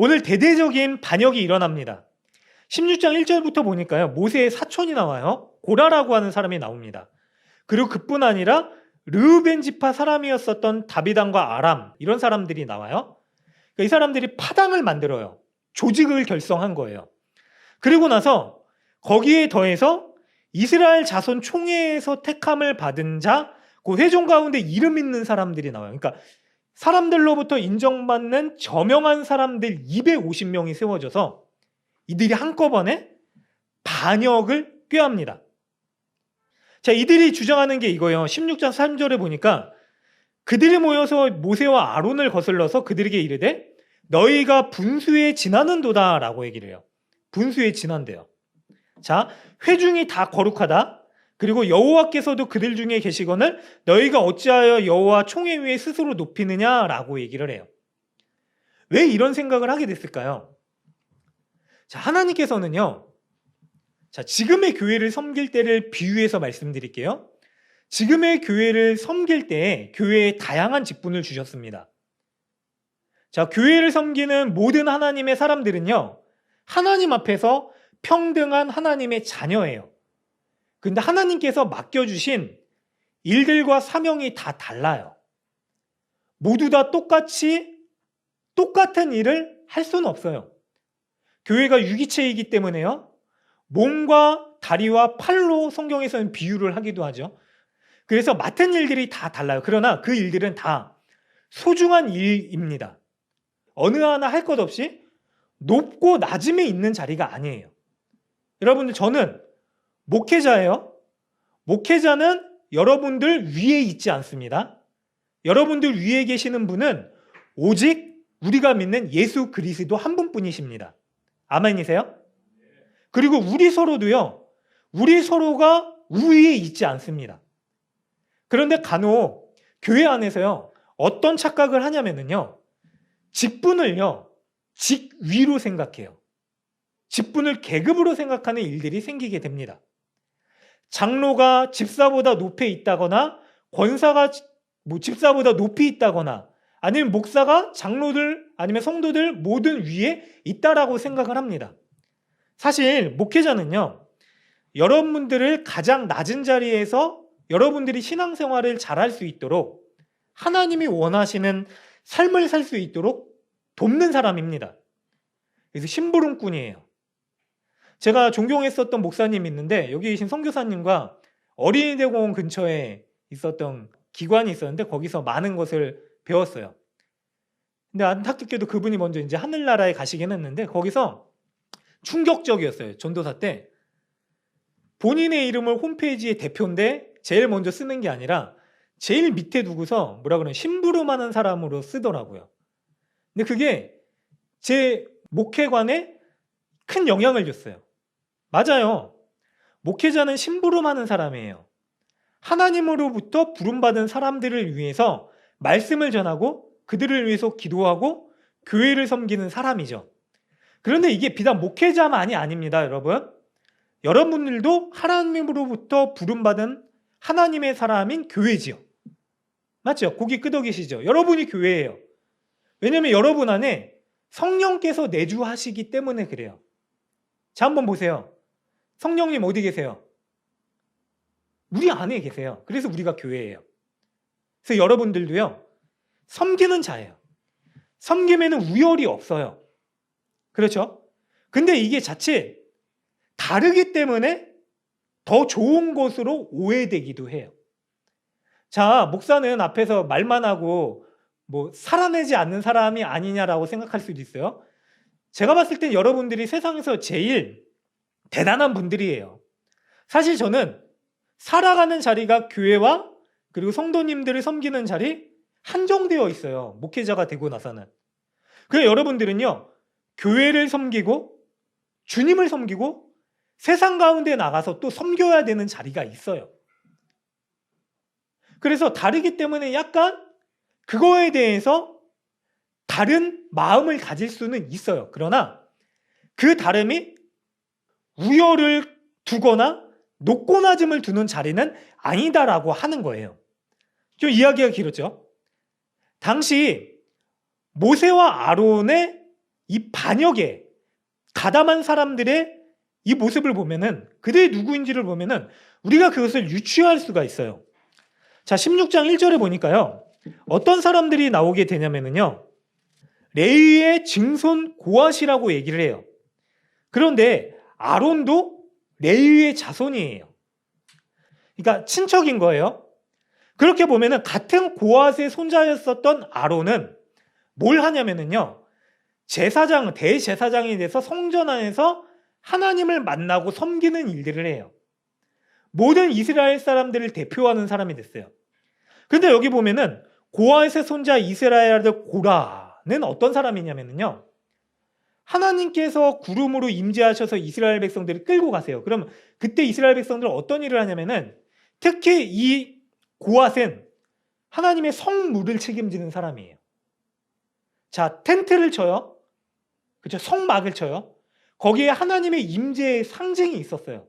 오늘 대대적인 반역이 일어납니다. 16장 1절부터 보니까요, 모세의 사촌이 나와요. 고라라고 하는 사람이 나옵니다. 그리고 그뿐 아니라 르우벤 지파 사람이었었던 다비단과 아람, 이런 사람들이 나와요. 그러니까 이 사람들이 파당을 만들어요. 조직을 결성한 거예요. 그리고 나서 거기에 더해서 이스라엘 자손 총회에서 택함을 받은 자, 그 회종 가운데 이름 있는 사람들이 나와요. 그러니까 사람들로부터 인정받는 저명한 사람들 250명이 세워져서 이들이 한꺼번에 반역을 꾀합니다. 자, 이들이 주장하는 게 이거예요. 16장 3절에 보니까 그들이 모여서 모세와 아론을 거슬러서 그들에게 이르되 너희가 분수에 지나는도다 라고 얘기를 해요. 분수에 지난대요. 자, 회중이 다 거룩하다. 그리고 여호와께서도 그들 중에 계시거늘 너희가 어찌하여 여호와 총회 위에 스스로 높이느냐라고 얘기를 해요. 왜 이런 생각을 하게 됐을까요? 자, 하나님께서는요, 자, 지금의 교회를 섬길 때를 비유해서 말씀드릴게요. 지금의 교회를 섬길 때 교회에 다양한 직분을 주셨습니다. 자, 교회를 섬기는 모든 하나님의 사람들은요, 하나님 앞에서 평등한 하나님의 자녀예요. 근데 하나님께서 맡겨주신 일들과 사명이 다 달라요. 모두 다 똑같은 일을 할 수는 없어요. 교회가 유기체이기 때문에요. 몸과 다리와 팔로 성경에서는 비유를 하기도 하죠. 그래서 맡은 일들이 다 달라요. 그러나 그 일들은 다 소중한 일입니다. 어느 하나 할 것 없이 높고 낮음에 있는 자리가 아니에요. 여러분들, 저는 목회자예요. 목회자는 여러분들 위에 있지 않습니다. 여러분들 위에 계시는 분은 오직 우리가 믿는 예수 그리스도 한 분뿐이십니다. 아멘이세요? 그리고 우리 서로도요, 우리 서로가 우위에 있지 않습니다. 그런데 간혹 교회 안에서요, 어떤 착각을 하냐면요, 직분을요, 직위로 생각해요. 직분을 계급으로 생각하는 일들이 생기게 됩니다. 장로가 집사보다 높이 있다거나, 권사가 집사보다 높이 있다거나, 아니면 목사가 장로들 아니면 성도들 모든 위에 있다라고 생각을 합니다. 사실 목회자는요, 여러분들을 가장 낮은 자리에서 여러분들이 신앙생활을 잘할 수 있도록 하나님이 원하시는 삶을 살 수 있도록 돕는 사람입니다. 그래서 심부름꾼이에요. 제가 존경했었던 목사님이 있는데, 여기 계신 선교사님과 어린이대공원 근처에 있었던 기관이 있었는데 거기서 많은 것을 배웠어요. 근데 안타깝게도 그분이 먼저 이제 하늘나라에 가시긴 했는데, 거기서 충격적이었어요. 전도사 때 본인의 이름을 홈페이지에 대표인데 제일 먼저 쓰는 게 아니라 제일 밑에 두고서 뭐라 그러냐, 심부름하는 사람으로 쓰더라고요. 근데 그게 제 목회관에 큰 영향을 줬어요. 맞아요. 목회자는 심부름하는 사람이에요. 하나님으로부터 부름받은 사람들을 위해서 말씀을 전하고 그들을 위해서 기도하고 교회를 섬기는 사람이죠. 그런데 이게 비단 목회자만이 아닙니다, 여러분. 여러분들도 하나님으로부터 부름받은 하나님의 사람인 교회지요. 맞죠? 고기 끄덕이시죠? 여러분이 교회예요. 왜냐하면 여러분 안에 성령께서 내주하시기 때문에 그래요. 자, 한번 보세요. 성령님 어디 계세요? 우리 안에 계세요. 그래서 우리가 교회예요. 그래서 여러분들도요, 섬기는 자예요. 섬김에는 우열이 없어요. 그렇죠? 근데 이게 자칫 다르기 때문에 더 좋은 것으로 오해되기도 해요. 자, 목사는 앞에서 말만 하고 뭐 살아내지 않는 사람이 아니냐라고 생각할 수도 있어요. 제가 봤을 땐 여러분들이 세상에서 제일 대단한 분들이에요. 사실 저는 살아가는 자리가 교회와 그리고 성도님들을 섬기는 자리 한정되어 있어요. 목회자가 되고 나서는. 그래서 여러분들은요, 교회를 섬기고 주님을 섬기고 세상 가운데 나가서 또 섬겨야 되는 자리가 있어요. 그래서 다르기 때문에 약간 그거에 대해서 다른 마음을 가질 수는 있어요. 그러나 그 다름이 우열을 두거나 높고 낮음을 두는 자리는 아니다라고 하는 거예요. 좀 이야기가 길었죠. 당시 모세와 아론의 이 반역에 가담한 사람들의 이 모습을 보면은, 그들이 누구인지를 보면은 우리가 그것을 유추할 수가 있어요. 자, 16장 1절에 보니까요, 어떤 사람들이 나오게 되냐면은요, 레위의 증손 고앗이라고 얘기를 해요. 그런데 아론도 레위의 자손이에요. 그러니까 친척인 거예요. 그렇게 보면은 같은 고앗의 손자였었던 아론은 뭘 하냐면은요, 대제사장이 돼서 성전 안에서 하나님을 만나고 섬기는 일들을 해요. 모든 이스라엘 사람들을 대표하는 사람이 됐어요. 근데 여기 보면은 고앗의 손자 이스라엘 아들 고라는 어떤 사람이냐면요, 하나님께서 구름으로 임재하셔서 이스라엘 백성들을 끌고 가세요. 그럼 그때 이스라엘 백성들은 어떤 일을 하냐면은, 특히 이 고앗은 하나님의 성물을 책임지는 사람이에요. 자, 텐트를 쳐요. 그렇죠? 성막을 쳐요. 거기에 하나님의 임재의 상징이 있었어요.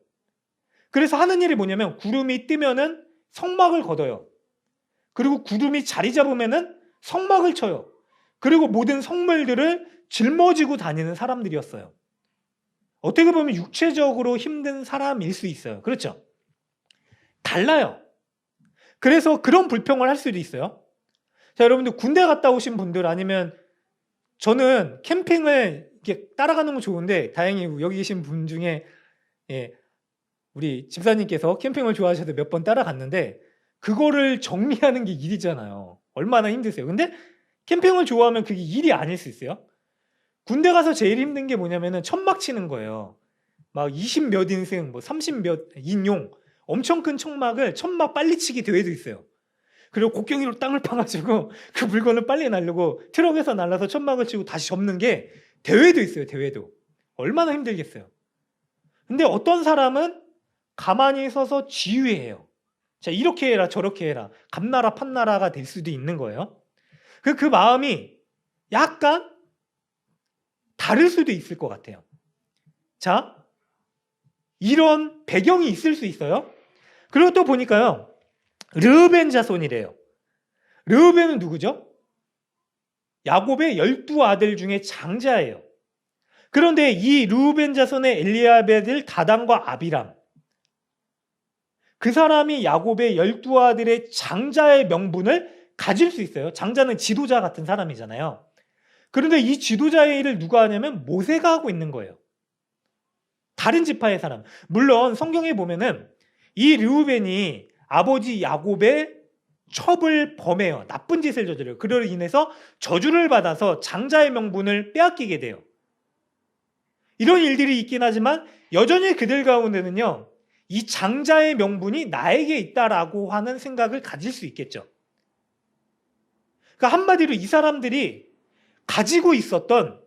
그래서 하는 일이 뭐냐면, 구름이 뜨면은 성막을 걷어요. 그리고 구름이 자리 잡으면은 성막을 쳐요. 그리고 모든 성물들을 짊어지고 다니는 사람들이었어요. 어떻게 보면 육체적으로 힘든 사람일 수 있어요. 그렇죠? 달라요. 그래서 그런 불평을 할 수도 있어요. 자, 여러분들 군대 갔다 오신 분들, 아니면 저는 캠핑을 이렇게 따라가는 건 좋은데, 다행히 여기 계신 분 중에 우리 집사님께서 캠핑을 좋아하셔서 몇 번 따라갔는데, 그거를 정리하는 게 일이잖아요. 얼마나 힘드세요. 근데 캠핑을 좋아하면 그게 일이 아닐 수 있어요. 군대 가서 제일 힘든 게 뭐냐면은 천막 치는 거예요. 막 20 몇 인승, 뭐 30 몇 인용, 엄청 큰 천막 빨리 치기 대회도 있어요. 그리고 곡괭이로 땅을 파가지고 그 물건을 빨리 날르고 트럭에서 날라서 천막을 치고 다시 접는 게 대회도 있어요. 대회도. 얼마나 힘들겠어요. 근데 어떤 사람은 가만히 서서 지휘해요. 자, 이렇게 해라 저렇게 해라, 감나라 판나라가 될 수도 있는 거예요. 그 마음이 약간 다를 수도 있을 것 같아요. 자, 이런 배경이 있을 수 있어요. 그리고 또 보니까요, 르우벤 자손이래요. 르우벤은 누구죠? 야곱의 12아들 중에 장자예요. 그런데 이 르우벤 자손의 엘리압의 아들 다단과 아비람, 그 사람이 야곱의 12아들의 장자의 명분을 가질 수 있어요. 장자는 지도자 같은 사람이잖아요. 그런데 이 지도자의 일을 누가 하냐면 모세가 하고 있는 거예요. 다른 지파의 사람. 물론 성경에 보면은 이 르우벤이 아버지 야곱의 첩을 범해요. 나쁜 짓을 저질러요. 그로 인해서 저주를 받아서 장자의 명분을 빼앗기게 돼요. 이런 일들이 있긴 하지만 여전히 그들 가운데는요, 이 장자의 명분이 나에게 있다라고 하는 생각을 가질 수 있겠죠. 그러니까 한마디로 이 사람들이 가지고 있었던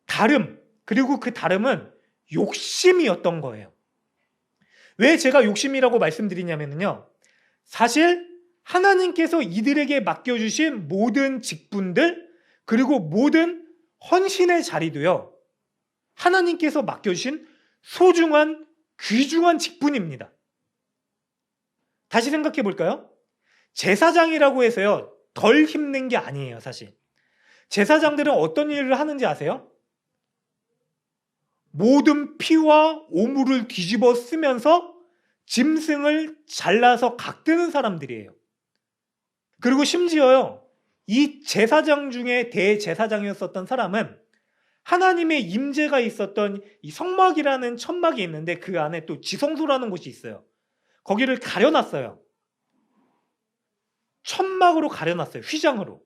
다름, 그리고 그 다름은 욕심이었던 거예요. 왜 제가 욕심이라고 말씀드리냐면요, 사실 하나님께서 이들에게 맡겨주신 모든 직분들, 그리고 모든 헌신의 자리도요, 하나님께서 맡겨주신 소중한 귀중한 직분입니다. 다시 생각해 볼까요? 제사장이라고 해서요, 덜 힘든 게 아니에요. 사실 제사장들은 어떤 일을 하는지 아세요? 모든 피와 오물을 뒤집어 쓰면서 짐승을 잘라서 각드는 사람들이에요. 그리고 심지어요, 이 제사장 중에 대제사장이었었던 사람은 하나님의 임재가 있었던 이 성막이라는 천막이 있는데, 그 안에 또 지성소라는 곳이 있어요. 거기를 가려놨어요. 천막으로 가려놨어요. 휘장으로.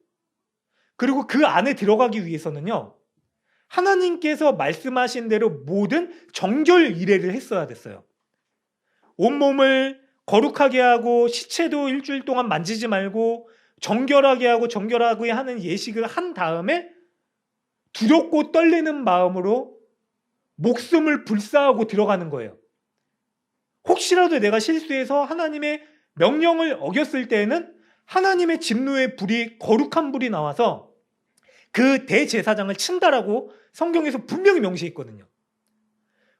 그리고 그 안에 들어가기 위해서는요, 하나님께서 말씀하신 대로 모든 정결 이례를 했어야 됐어요. 온몸을 거룩하게 하고 시체도 일주일 동안 만지지 말고 정결하게 하고 정결하게 하는 예식을 한 다음에 두렵고 떨리는 마음으로 목숨을 불사하고 들어가는 거예요. 혹시라도 내가 실수해서 하나님의 명령을 어겼을 때에는 하나님의 진노의 불이, 거룩한 불이 나와서 그 대제사장을 친다라고 성경에서 분명히 명시했거든요.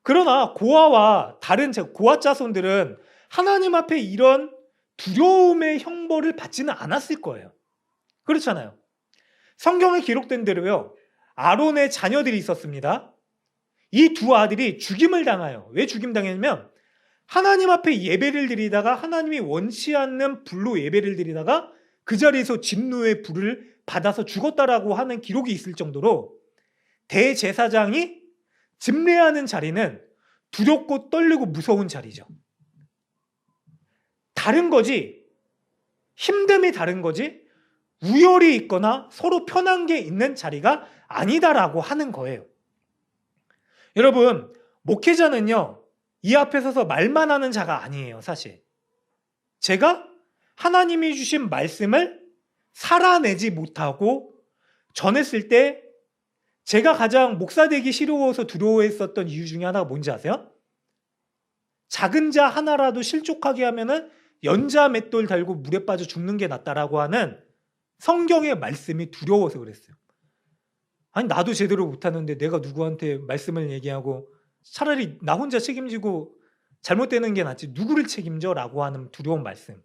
그러나 고아와 다른 고아 자손들은 하나님 앞에 이런 두려움의 형벌을 받지는 않았을 거예요. 그렇잖아요. 성경에 기록된 대로요, 아론의 자녀들이 있었습니다. 이 두 아들이 죽임을 당해요. 왜 죽임당했냐면 하나님 앞에 예배를 드리다가 하나님이 원치 않는 불로 예배를 드리다가 그 자리에서 진노의 불을 받아서 죽었다라고 하는 기록이 있을 정도로 대제사장이 집례하는 자리는 두렵고 떨리고 무서운 자리죠. 다른 거지, 힘듦이 다른 거지 우열이 있거나 서로 편한 게 있는 자리가 아니다라고 하는 거예요. 여러분, 목회자는요, 이 앞에 서서 말만 하는 자가 아니에요, 사실. 제가 하나님이 주신 말씀을 살아내지 못하고 전했을 때 제가 가장 목사 되기 싫어서 두려워했었던 이유 중에 하나가 뭔지 아세요? 작은 자 하나라도 실족하게 하면은 연자 맷돌 달고 물에 빠져 죽는 게 낫다라고 하는 성경의 말씀이 두려워서 그랬어요. 아니, 나도 제대로 못하는데 내가 누구한테 말씀을 얘기하고 차라리 나 혼자 책임지고 잘못되는 게 낫지 누구를 책임져? 라고 하는 두려운 말씀.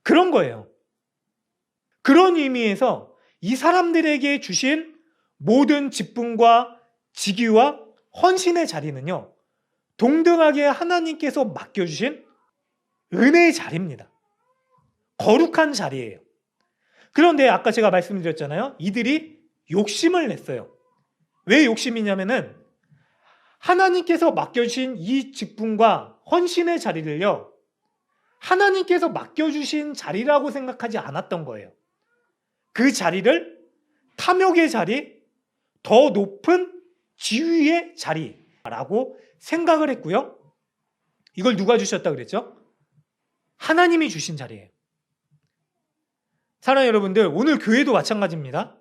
그런 거예요. 그런 의미에서 이 사람들에게 주신 모든 직분과 직위와 헌신의 자리는요, 동등하게 하나님께서 맡겨주신 은혜의 자리입니다. 거룩한 자리예요. 그런데 아까 제가 말씀드렸잖아요. 이들이 욕심을 냈어요. 왜 욕심이냐면은 하나님께서 맡겨주신 이 직분과 헌신의 자리를요, 하나님께서 맡겨주신 자리라고 생각하지 않았던 거예요. 그 자리를 탐욕의 자리, 더 높은 지위의 자리라고 생각을 했고요. 이걸 누가 주셨다 그랬죠? 하나님이 주신 자리예요. 사랑하는 여러분들, 오늘 교회도 마찬가지입니다.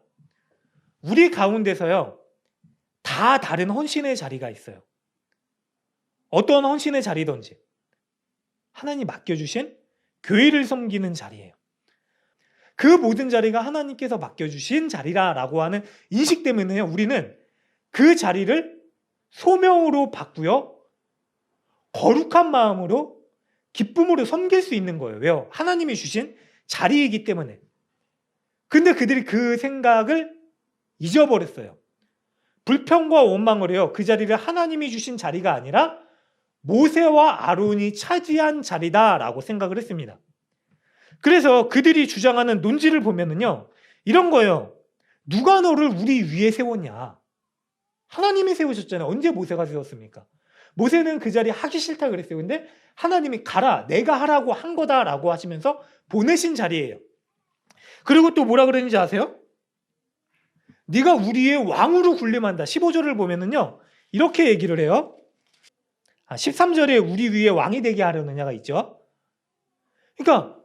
우리 가운데서요, 다 다른 헌신의 자리가 있어요. 어떤 헌신의 자리든지 하나님 맡겨주신 교회를 섬기는 자리예요. 그 모든 자리가 하나님께서 맡겨주신 자리라고 하는 인식 때문에 우리는 그 자리를 소명으로 받고요, 거룩한 마음으로 기쁨으로 섬길 수 있는 거예요. 왜요? 하나님이 주신 자리이기 때문에. 근데 그들이 그 생각을 잊어버렸어요. 불평과 원망을 해요. 그 자리를 하나님이 주신 자리가 아니라 모세와 아론이 차지한 자리다라고 생각을 했습니다. 그래서 그들이 주장하는 논지를 보면은요, 이런 거예요. 누가 너를 우리 위에 세웠냐? 하나님이 세우셨잖아요. 언제 모세가 세웠습니까? 모세는 그 자리 하기 싫다 그랬어요. 근데 하나님이 가라, 내가 하라고 한 거다라고 하시면서 보내신 자리예요. 그리고 또 뭐라 그랬는지 아세요? 네가 우리의 왕으로 군림한다. 15절을 보면은요, 이렇게 얘기를 해요. 13절에 우리 위에 왕이 되게 하려느냐가 있죠. 그러니까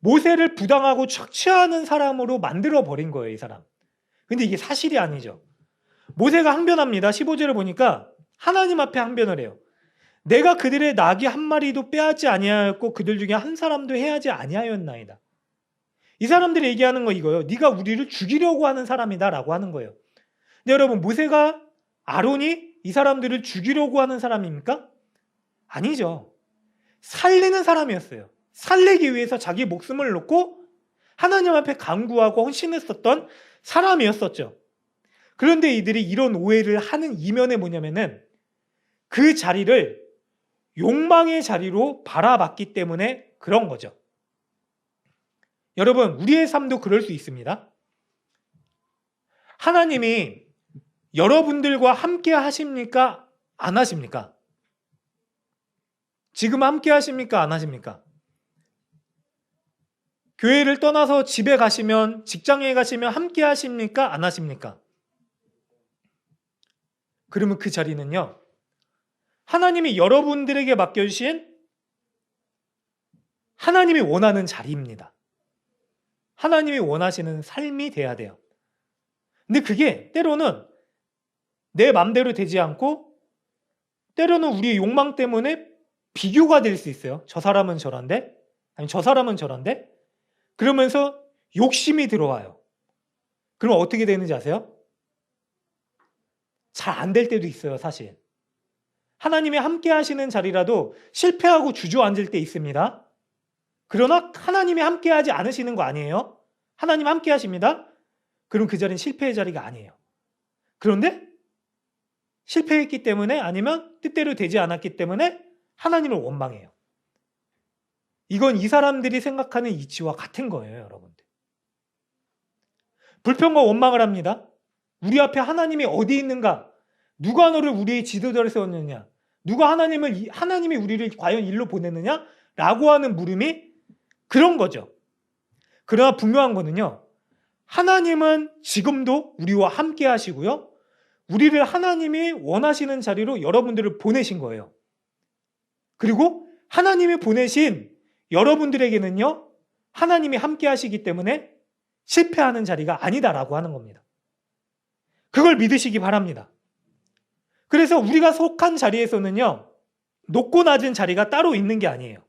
모세를 부당하고 착취하는 사람으로 만들어 버린 거예요, 이 사람. 근데 이게 사실이 아니죠. 모세가 항변합니다. 15절을 보니까 하나님 앞에 항변을 해요. 내가 그들의 나귀 한 마리도 빼앗지 아니하였고 그들 중에 한 사람도 해하지 아니하였나이다. 이 사람들이 얘기하는 거 이거예요. 네가 우리를 죽이려고 하는 사람이다 라고 하는 거예요. 근데 여러분, 모세가, 아론이 이 사람들을 죽이려고 하는 사람입니까? 아니죠. 살리는 사람이었어요. 살리기 위해서 자기 목숨을 놓고 하나님 앞에 간구하고 헌신했었던 사람이었었죠. 그런데 이들이 이런 오해를 하는 이면에 뭐냐면은 그 자리를 욕망의 자리로 바라봤기 때문에 그런 거죠. 여러분, 우리의 삶도 그럴 수 있습니다. 하나님이 여러분들과 함께 하십니까? 안 하십니까? 지금 함께 하십니까? 안 하십니까? 교회를 떠나서 집에 가시면, 직장에 가시면 함께 하십니까? 안 하십니까? 그러면 그 자리는요, 하나님이 여러분들에게 맡겨주신 하나님이 원하는 자리입니다. 하나님이 원하시는 삶이 돼야 돼요. 근데 그게 때로는 내 맘대로 되지 않고 때로는 우리의 욕망 때문에 비교가 될 수 있어요. 저 사람은 저런데, 아니 저 사람은 저런데, 그러면서 욕심이 들어와요. 그럼 어떻게 되는지 아세요? 잘 안 될 때도 있어요, 사실. 하나님이 함께 하시는 자리라도 실패하고 주저앉을 때 있습니다. 그러나 하나님이 함께 하지 않으시는 거 아니에요? 하나님 함께 하십니다. 그럼 그 자리는 실패의 자리가 아니에요. 그런데 실패했기 때문에 아니면 뜻대로 되지 않았기 때문에 하나님을 원망해요. 이건 이 사람들이 생각하는 이치와 같은 거예요, 여러분들. 불평과 원망을 합니다. 우리 앞에 하나님이 어디 있는가? 누가 너를 우리의 지도자로 세웠느냐? 누가 하나님이 우리를 과연 일로 보냈느냐? 라고 하는 물음이 그런 거죠. 그러나 분명한 거는요, 하나님은 지금도 우리와 함께 하시고요, 우리를 하나님이 원하시는 자리로 여러분들을 보내신 거예요. 그리고 하나님이 보내신 여러분들에게는요, 하나님이 함께 하시기 때문에 실패하는 자리가 아니다라고 하는 겁니다. 그걸 믿으시기 바랍니다. 그래서 우리가 속한 자리에서는요, 높고 낮은 자리가 따로 있는 게 아니에요.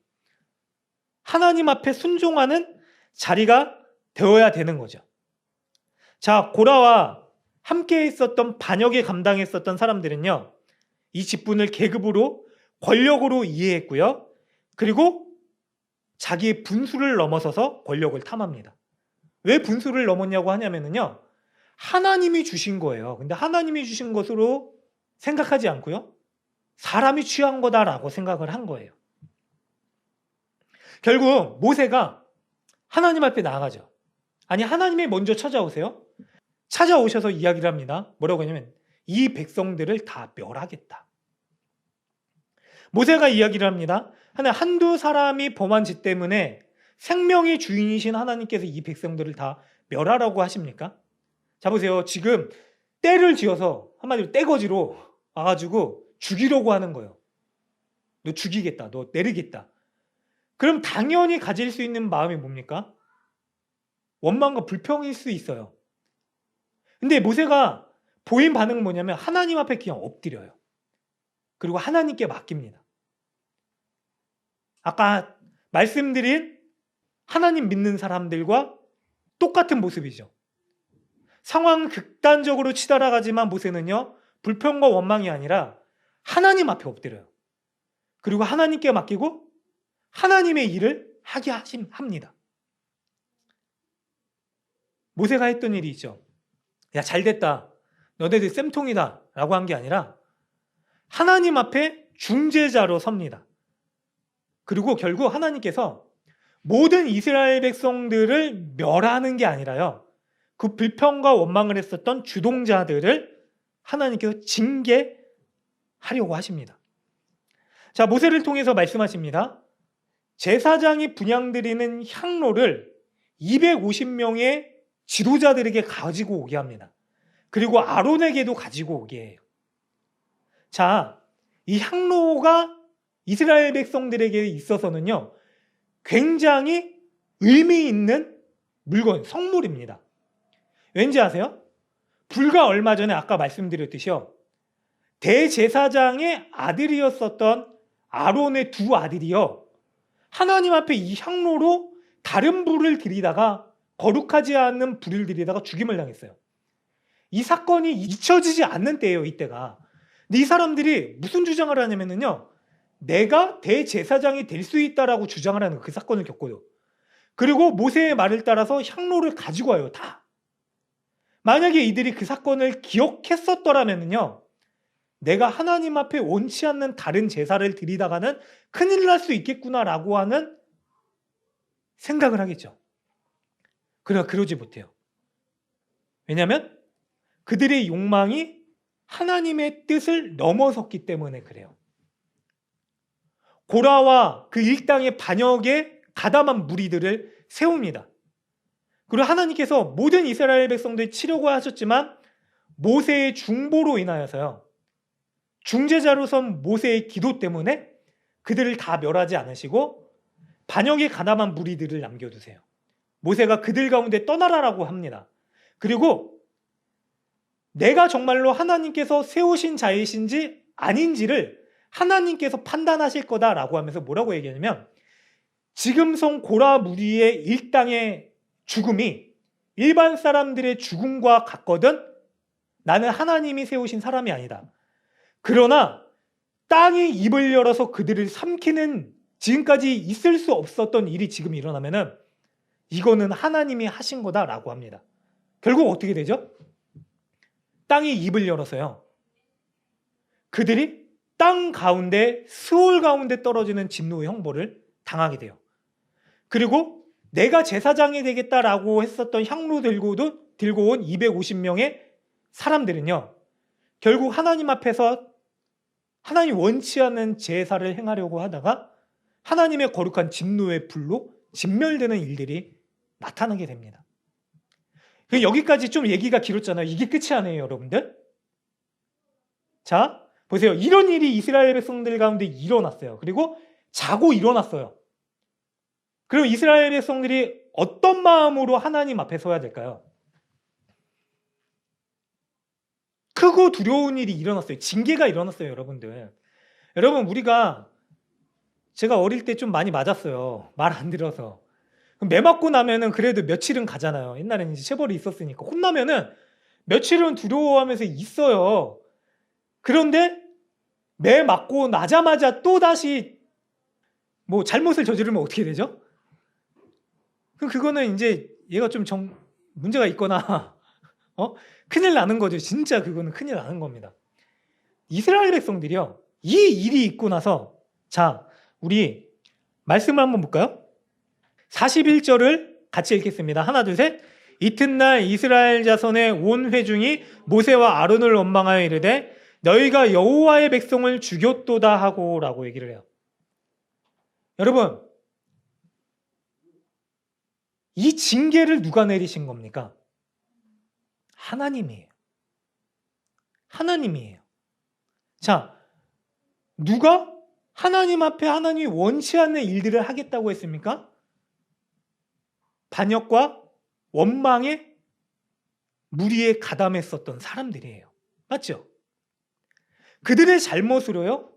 하나님 앞에 순종하는 자리가 되어야 되는 거죠. 자, 고라와 함께 있었던 반역에 감당했었던 사람들은요, 이 직분을 계급으로, 권력으로 이해했고요. 그리고 자기의 분수를 넘어서서 권력을 탐합니다. 왜 분수를 넘었냐고 하냐면요, 하나님이 주신 거예요. 근데 하나님이 주신 것으로 생각하지 않고요, 사람이 취한 거다라고 생각을 한 거예요. 결국 모세가 하나님 앞에 나아가죠. 아니, 하나님이 먼저 찾아오세요. 찾아오셔서 이야기를 합니다. 뭐라고 하냐면 이 백성들을 다 멸하겠다. 모세가 이야기를 합니다. 한두 사람이 범한 짓 때문에 생명의 주인이신 하나님께서 이 백성들을 다 멸하라고 하십니까? 자, 보세요. 지금 떼를 지어서 한마디로 떼거지로 와가지고 죽이려고 하는 거예요. 너 죽이겠다. 너 내리겠다. 그럼 당연히 가질 수 있는 마음이 뭡니까? 원망과 불평일 수 있어요. 근데 모세가 보인 반응은 뭐냐면 하나님 앞에 그냥 엎드려요. 그리고 하나님께 맡깁니다. 아까 말씀드린 하나님 믿는 사람들과 똑같은 모습이죠. 상황은 극단적으로 치달아가지만 모세는요, 불평과 원망이 아니라 하나님 앞에 엎드려요. 그리고 하나님께 맡기고 하나님의 일을 하게 합니다. 모세가 했던 일이 있죠. 야, 잘됐다. 너네들 쌤통이다. 라고 한 게 아니라 하나님 앞에 중재자로 섭니다. 그리고 결국 하나님께서 모든 이스라엘 백성들을 멸하는 게 아니라요, 그 불평과 원망을 했었던 주동자들을 하나님께서 징계하려고 하십니다. 자, 모세를 통해서 말씀하십니다. 제사장이 분향드리는 향로를 250명의 지도자들에게 가지고 오게 합니다. 그리고 아론에게도 가지고 오게 해요. 자, 이 향로가 이스라엘 백성들에게 있어서는요, 굉장히 의미 있는 물건, 성물입니다. 왠지 아세요? 불과 얼마 전에 아까 말씀드렸듯이요, 대제사장의 아들이었었던 아론의 두 아들이요, 하나님 앞에 이 향로로 다른 불을 들이다가, 거룩하지 않은 불을 들이다가 죽임을 당했어요. 이 사건이 잊혀지지 않는 때예요, 이때가. 근데 이 사람들이 무슨 주장을 하냐면요, 내가 대제사장이 될 수 있다라고 주장을 하는 그 사건을 겪고요. 그리고 모세의 말을 따라서 향로를 가지고 와요, 다. 만약에 이들이 그 사건을 기억했었더라면요, 내가 하나님 앞에 원치 않는 다른 제사를 드리다가는 큰일 날 수 있겠구나라고 하는 생각을 하겠죠. 그러나 그러지 못해요. 왜냐하면 그들의 욕망이 하나님의 뜻을 넘어섰기 때문에 그래요. 고라와 그 일당의 반역에 가담한 무리들을 세웁니다. 그리고 하나님께서 모든 이스라엘 백성들 치려고 하셨지만 모세의 중보로 인하여서요, 중재자로선 모세의 기도 때문에 그들을 다 멸하지 않으시고 반역에 가담한 무리들을 남겨두세요. 모세가 그들 가운데 떠나라라고 합니다. 그리고 내가 정말로 하나님께서 세우신 자이신지 아닌지를 하나님께서 판단하실 거다라고 하면서 뭐라고 얘기하냐면, 지금 성 고라 무리의 일당의 죽음이 일반 사람들의 죽음과 같거든 나는 하나님이 세우신 사람이 아니다. 그러나 땅이 입을 열어서 그들을 삼키는 지금까지 있을 수 없었던 일이 지금 일어나면은 이거는 하나님이 하신 거다라고 합니다. 결국 어떻게 되죠? 땅이 입을 열었어요. 그들이 땅 가운데 스올 가운데 떨어지는 진노의 형벌을 당하게 돼요. 그리고 내가 제사장이 되겠다라고 했었던 향로 들고 온 250명의 사람들은요, 결국 하나님 앞에서 하나님 원치 않는 제사를 행하려고 하다가 하나님의 거룩한 진노의 불로 진멸되는 일들이 나타나게 됩니다. 여기까지 좀 얘기가 길었잖아요. 이게 끝이 아니에요, 여러분들. 자, 보세요. 이런 일이 이스라엘 백성들 가운데 일어났어요. 그리고 자고 일어났어요. 그럼 이스라엘 백성들이 어떤 마음으로 하나님 앞에 서야 될까요? 크고 두려운 일이 일어났어요. 징계가 일어났어요, 여러분들. 여러분, 제가 어릴 때 좀 많이 맞았어요. 말 안 들어서. 매 맞고 나면은 그래도 며칠은 가잖아요. 옛날에는 이제 체벌이 있었으니까. 혼나면은 며칠은 두려워하면서 있어요. 그런데 매 맞고 나자마자 또 다시 뭐 잘못을 저지르면 어떻게 되죠? 그거는 이제 얘가 좀 문제가 있거나 큰일 나는 거죠. 진짜 그거는 큰일 나는 겁니다. 이스라엘 백성들이요, 이 일이 있고 나서, 자, 우리 말씀을 한번 볼까요? 41절을 같이 읽겠습니다. 하나, 둘, 셋. 이튿날 이스라엘 자손의 온 회중이 모세와 아론을 원망하여 이르되 너희가 여호와의 백성을 죽였도다 하고 라고 얘기를 해요. 여러분, 이 징계를 누가 내리신 겁니까? 하나님이에요. 하나님이에요. 자, 누가 하나님 앞에 하나님이 원치 않는 일들을 하겠다고 했습니까? 반역과 원망에 무리에 가담했었던 사람들이에요. 맞죠? 그들의 잘못으로요,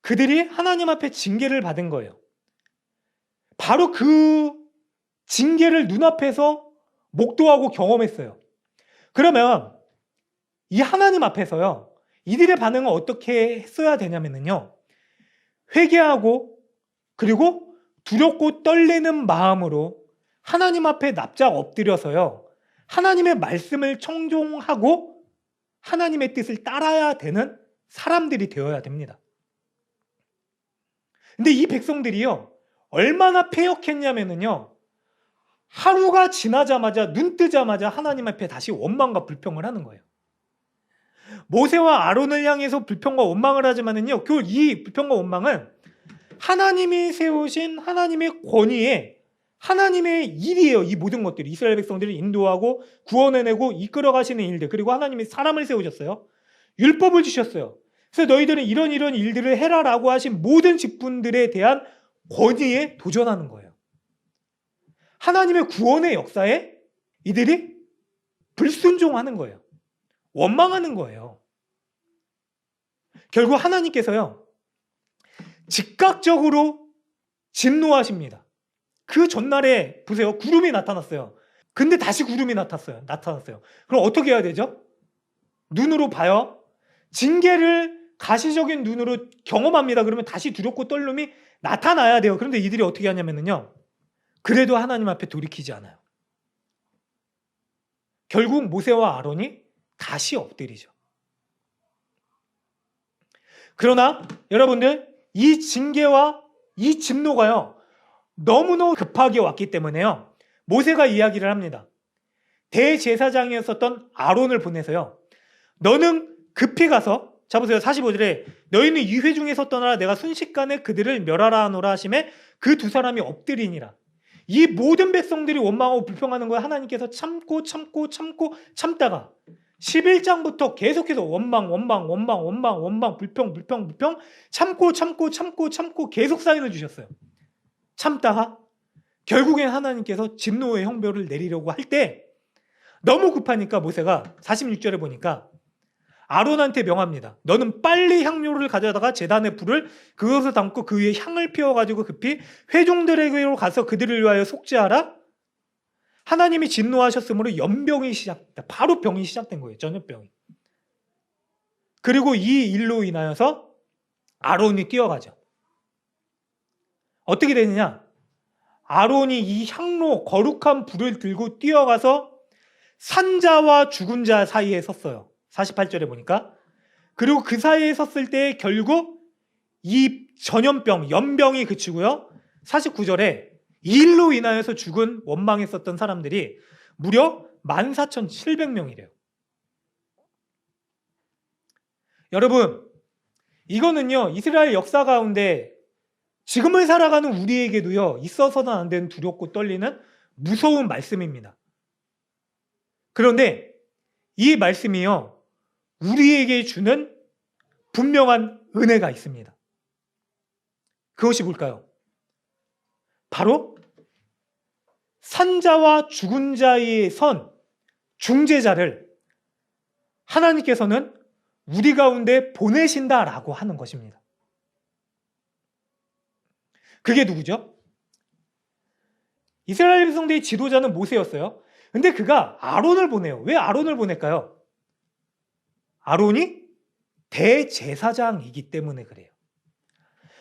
그들이 하나님 앞에 징계를 받은 거예요. 바로 그 징계를 눈앞에서 목도하고 경험했어요. 그러면 이 하나님 앞에서요, 이들의 반응은 어떻게 했어야 되냐면요, 회개하고 그리고 두렵고 떨리는 마음으로 하나님 앞에 납작 엎드려서요, 하나님의 말씀을 청종하고 하나님의 뜻을 따라야 되는 사람들이 되어야 됩니다. 근데 이 백성들이요, 얼마나 패역했냐면요, 하루가 지나자마자, 눈 뜨자마자 하나님 앞에 다시 원망과 불평을 하는 거예요. 모세와 아론을 향해서 불평과 원망을 하지만은요, 이 불평과 원망은 하나님이 세우신 하나님의 권위에 하나님의 일이에요. 이 모든 것들이 이스라엘 백성들을 인도하고 구원해내고 이끌어 가시는 일들, 그리고 하나님이 사람을 세우셨어요. 율법을 주셨어요. 그래서 너희들은 이런 일들을 해라라고 하신 모든 직분들에 대한 권위에 도전하는 거예요. 하나님의 구원의 역사에 이들이 불순종하는 거예요. 원망하는 거예요. 결국 하나님께서요, 즉각적으로 진노하십니다. 그 전날에 보세요. 구름이 나타났어요. 근데 다시 구름이 나타났어요. 그럼 어떻게 해야 되죠? 눈으로 봐요. 징계를 가시적인 눈으로 경험합니다. 그러면 다시 두렵고 떨림이 나타나야 돼요. 그런데 이들이 어떻게 하냐면요, 그래도 하나님 앞에 돌이키지 않아요. 결국 모세와 아론이 다시 엎드리죠. 그러나 여러분들, 이 징계와 이 진노가요, 너무너무 급하게 왔기 때문에요, 모세가 이야기를 합니다. 대제사장이었었던 아론을 보내서요, 너는 급히 가서, 자 보세요, 45절에 너희는 이 회중에서 떠나라, 내가 순식간에 그들을 멸하라 하노라 하심에 그 두 사람이 엎드리니라. 이 모든 백성들이 원망하고 불평하는 거에 하나님께서 참다가 11장부터 계속해서 원망, 불평, 참고 계속 사인을 주셨어요. 참다가 결국엔 하나님께서 진노의 형벌을 내리려고 할 때 너무 급하니까 모세가 46절에 보니까 아론한테 명합니다. 너는 빨리 향료를 가져다가 제단에 불을 그것을 담고 그 위에 향을 피워가지고 급히 회중들에게로 가서 그들을 위하여 속죄하라. 하나님이 진노하셨으므로 연병이 시작됐다. 바로 병이 시작된 거예요. 전염병이. 그리고 이 일로 인하여서 아론이 뛰어가죠. 어떻게 되느냐? 아론이 이 향로, 거룩한 불을 들고 뛰어가서 산자와 죽은 자 사이에 섰어요. 48절에 보니까. 그리고 그 사이에 섰을 때 결국 이 전염병, 연병이 그치고요. 49절에 이 일로 인하여서 죽은 원망했었던 사람들이 무려 14,700명이래요. 여러분, 이거는요, 이스라엘 역사 가운데 지금을 살아가는 우리에게도요, 있어서는 안 되는 두렵고 떨리는 무서운 말씀입니다. 그런데 이 말씀이요, 우리에게 주는 분명한 은혜가 있습니다. 그것이 뭘까요? 바로 산자와 죽은 자의 선 중재자를 하나님께서는 우리 가운데 보내신다라고 하는 것입니다. 그게 누구죠? 이스라엘 백성들의 지도자는 모세였어요. 근데 그가 아론을 보내요. 왜 아론을 보낼까요? 아론이 대제사장이기 때문에 그래요.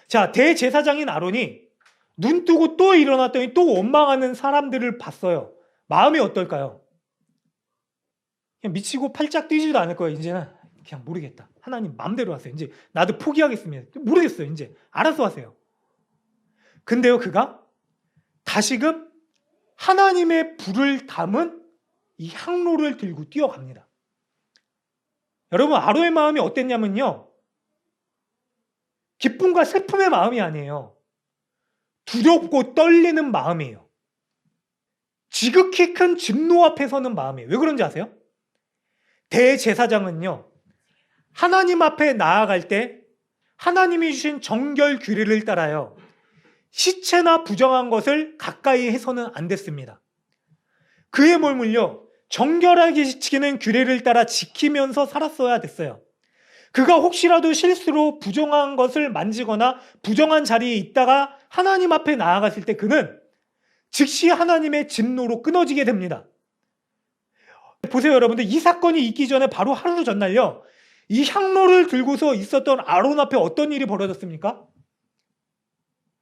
자, 대제사장인 아론이 눈 뜨고 또 일어났더니 또 원망하는 사람들을 봤어요. 마음이 어떨까요? 그냥 미치고 팔짝 뛰지도 않을 거예요. 이제는 그냥 모르겠다. 하나님 마음대로 하세요. 이제 나도 포기하겠습니다. 모르겠어요. 이제 알아서 하세요. 근데요, 그가 다시금 하나님의 불을 담은 이 향로를 들고 뛰어갑니다. 여러분, 아론의 마음이 어땠냐면요, 기쁨과 슬픔의 마음이 아니에요. 두렵고 떨리는 마음이에요. 지극히 큰 진노 앞에 서는 마음이에요. 왜 그런지 아세요? 대제사장은요, 하나님 앞에 나아갈 때 하나님이 주신 정결 규례를 따라요, 시체나 부정한 것을 가까이 해서는 안 됐습니다. 그의 몸을요, 정결하게 지키는 규례를 따라 지키면서 살았어야 됐어요. 그가 혹시라도 실수로 부정한 것을 만지거나 부정한 자리에 있다가 하나님 앞에 나아갔을 때 그는 즉시 하나님의 진노로 끊어지게 됩니다. 보세요, 여러분들. 이 사건이 있기 전에 바로 하루 전날요, 이 향로를 들고서 있었던 아론 앞에 어떤 일이 벌어졌습니까?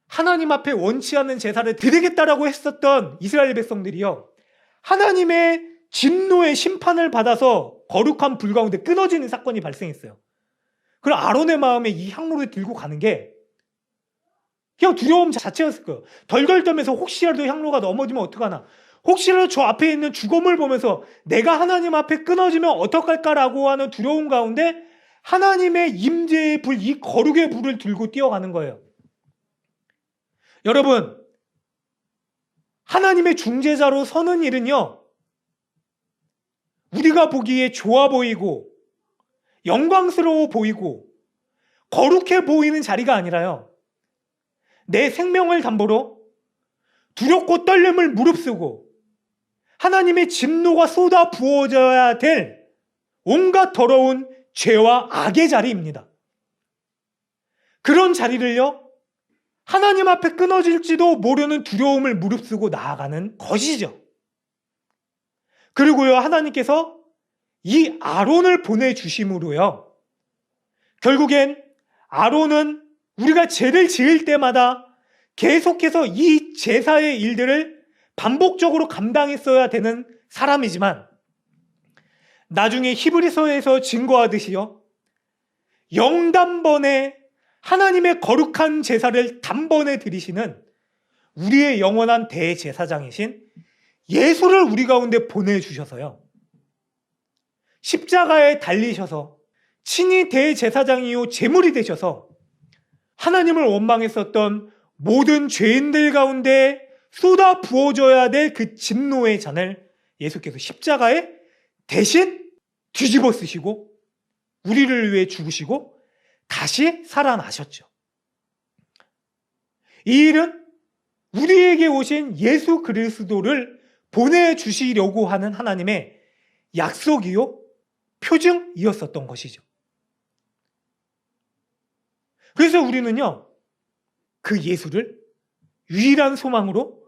하나님 앞에 원치 않는 제사를 드리겠다라고 했었던 이스라엘 백성들이요, 하나님의 진노의 심판을 받아서 거룩한 불 가운데 끊어지는 사건이 발생했어요. 그럼 아론의 마음에 이 향로를 들고 가는 게 그냥 두려움 자체였을 거예요. 덜덜 떨면서 혹시라도 향로가 넘어지면 어떡하나, 혹시라도 저 앞에 있는 죽음을 보면서 내가 하나님 앞에 끊어지면 어떡할까라고 하는 두려움 가운데 하나님의 임재의 불, 이 거룩의 불을 들고 뛰어가는 거예요. 여러분, 하나님의 중재자로 서는 일은요, 우리가 보기에 좋아 보이고 영광스러워 보이고 거룩해 보이는 자리가 아니라요, 내 생명을 담보로 두렵고 떨림을 무릅쓰고 하나님의 진노가 쏟아 부어져야 될 온갖 더러운 죄와 악의 자리입니다. 그런 자리를요, 하나님 앞에 끊어질지도 모르는 두려움을 무릅쓰고 나아가는 것이죠. 그리고요, 하나님께서 이 아론을 보내주심으로요, 결국엔 아론은 우리가 죄를 지을 때마다 계속해서 이 제사의 일들을 반복적으로 감당했어야 되는 사람이지만, 나중에 히브리서에서 증거하듯이요, 영단번에 하나님의 거룩한 제사를 단번에 드리시는 우리의 영원한 대제사장이신 예수를 우리 가운데 보내주셔서요, 십자가에 달리셔서 친히 대제사장이요 제물이 되셔서 하나님을 원망했었던 모든 죄인들 가운데 쏟아 부어져야 될 그 진노의 잔을 예수께서 십자가에 대신 뒤집어 쓰시고 우리를 위해 죽으시고 다시 살아나셨죠. 이 일은 우리에게 오신 예수 그리스도를 보내주시려고 하는 하나님의 약속이요 표징이었었던 것이죠. 그래서 우리는요, 그 예수를 유일한 소망으로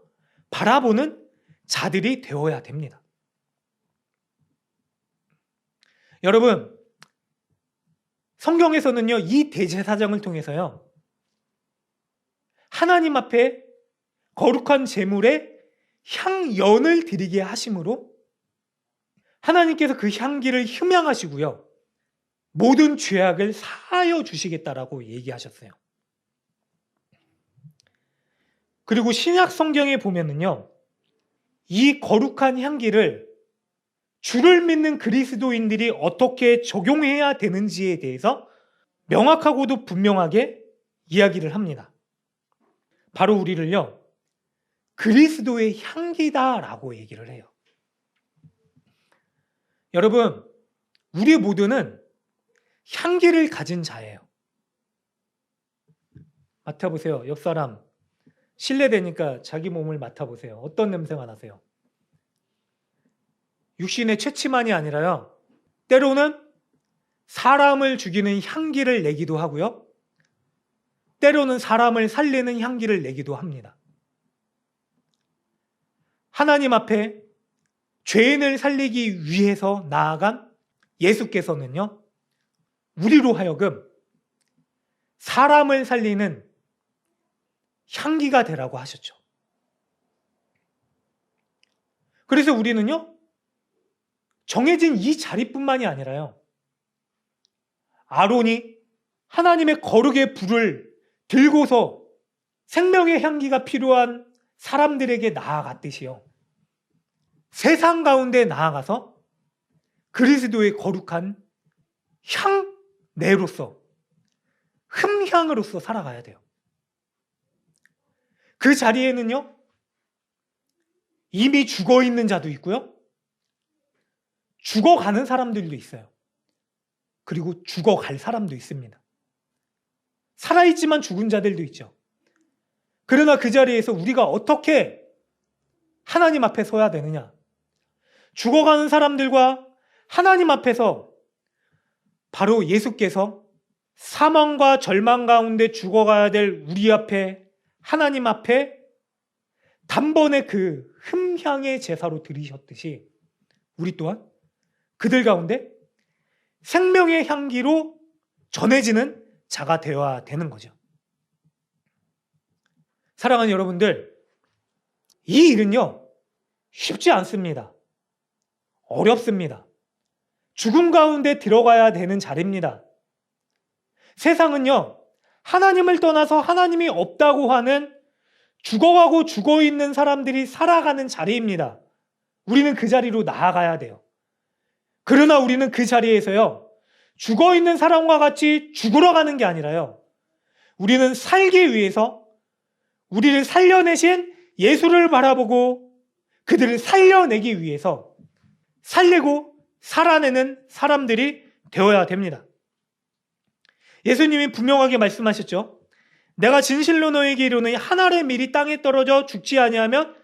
바라보는 자들이 되어야 됩니다. 여러분, 성경에서는요, 이 대제사장을 통해서요, 하나님 앞에 거룩한 제물에 향연을 드리게 하심으로 하나님께서 그 향기를 흠양하시고요, 모든 죄악을 사하여 주시겠다라고 얘기하셨어요. 그리고 신약 성경에 보면은요, 이 거룩한 향기를 주를 믿는 그리스도인들이 어떻게 적용해야 되는지에 대해서 명확하고도 분명하게 이야기를 합니다. 바로 우리를요, 그리스도의 향기다라고 얘기를 해요. 여러분, 우리 모두는 향기를 가진 자예요. 맡아보세요. 옆 사람 실례되니까 자기 몸을 맡아보세요. 어떤 냄새가 나세요? 육신의 채취만이 아니라요, 때로는 사람을 죽이는 향기를 내기도 하고요, 때로는 사람을 살리는 향기를 내기도 합니다. 하나님 앞에 죄인을 살리기 위해서 나아간 예수께서는요, 우리로 하여금 사람을 살리는 향기가 되라고 하셨죠. 그래서 우리는요, 정해진 이 자리뿐만이 아니라요, 아론이 하나님의 거룩의 불을 들고서 생명의 향기가 필요한 사람들에게 나아갔듯이요, 세상 가운데 나아가서 그리스도의 거룩한 향내로서, 흠향으로서 살아가야 돼요. 그 자리에는요, 이미 죽어 있는 자도 있고요, 죽어가는 사람들도 있어요. 그리고 죽어갈 사람도 있습니다. 살아있지만 죽은 자들도 있죠. 그러나 그 자리에서 우리가 어떻게 하나님 앞에 서야 되느냐? 죽어가는 사람들과 하나님 앞에서 바로 예수께서 사망과 절망 가운데 죽어가야 될 우리 앞에, 하나님 앞에 단번에 그 흠향의 제사로 드리셨듯이 우리 또한 그들 가운데 생명의 향기로 전해지는 자가 되어야 되는 거죠. 사랑하는 여러분들, 이 일은요, 쉽지 않습니다. 어렵습니다. 죽음 가운데 들어가야 되는 자리입니다. 세상은요, 하나님을 떠나서 하나님이 없다고 하는 죽어가고 죽어있는 사람들이 살아가는 자리입니다. 우리는 그 자리로 나아가야 돼요. 그러나 우리는 그 자리에서요, 죽어있는 사람과 같이 죽으러 가는 게 아니라요, 우리는 살기 위해서 우리를 살려내신 예수를 바라보고 그들을 살려내기 위해서 살리고 살아내는 사람들이 되어야 됩니다. 예수님이 분명하게 말씀하셨죠. 내가 진실로 너에게 이르노니 한 알의 밀이 땅에 떨어져 죽지 아니하면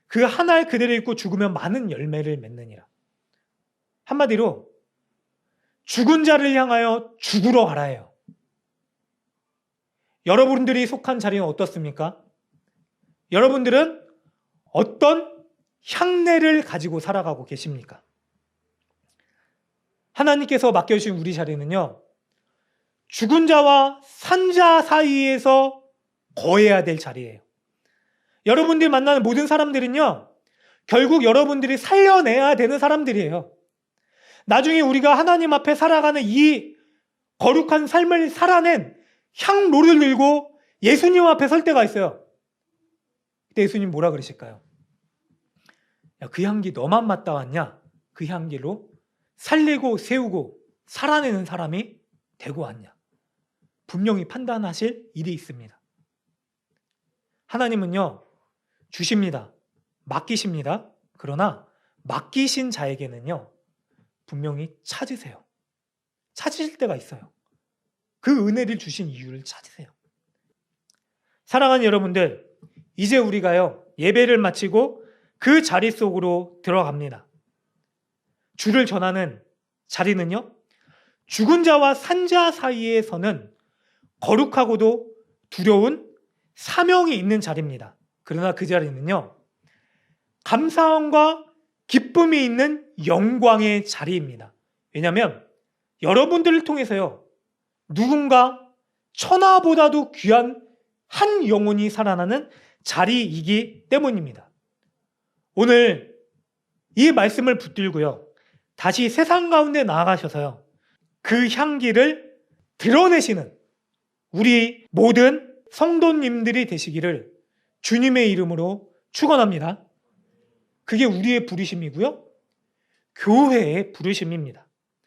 그 한 알 그대로 있고 죽으면 많은 열매를 맺느니라. 한마디로 죽은 자를 향하여 죽으러 가라예요. 여러분들이 속한 자리는 어떻습니까? 여러분들은 어떤 향내를 가지고 살아가고 계십니까? 하나님께서 맡겨주신 우리 자리는요, 죽은 자와 산 자 사이에서 거해야 될 자리예요. 여러분들이 만나는 모든 사람들은요, 결국 여러분들이 살려내야 되는 사람들이에요. 나중에 우리가 하나님 앞에 살아가는 이 거룩한 삶을 살아낸 향로를 들고 예수님 앞에 설 때가 있어요. 그때 예수님 뭐라 그러실까요? 야, 그 향기 너만 맡아왔냐? 그 향기로 살리고 세우고 살아내는 사람이 되고 왔냐? 분명히 판단하실 일이 있습니다. 하나님은요, 주십니다. 맡기십니다. 그러나 맡기신 자에게는요, 분명히 찾으세요. 찾으실 때가 있어요. 그 은혜를 주신 이유를 찾으세요. 사랑하는 여러분들, 이제 우리가요, 예배를 마치고 그 자리 속으로 들어갑니다. 주를 전하는 자리는요, 죽은 자와 산 자 사이에서는 거룩하고도 두려운 사명이 있는 자리입니다. 그러나 그 자리는요, 감사함과 기쁨이 있는 영광의 자리입니다. 왜냐하면 여러분들을 통해서요, 누군가 천하보다도 귀한 한 영혼이 살아나는 자리이기 때문입니다. 오늘 이 말씀을 붙들고요, 다시 세상 가운데 나아가셔서요, 그 향기를 드러내시는 우리 모든 성도님들이 되시기를 주님의 이름으로 축원합니다. 그게 우리의 부르심이고요. 교회의 부르심입니다.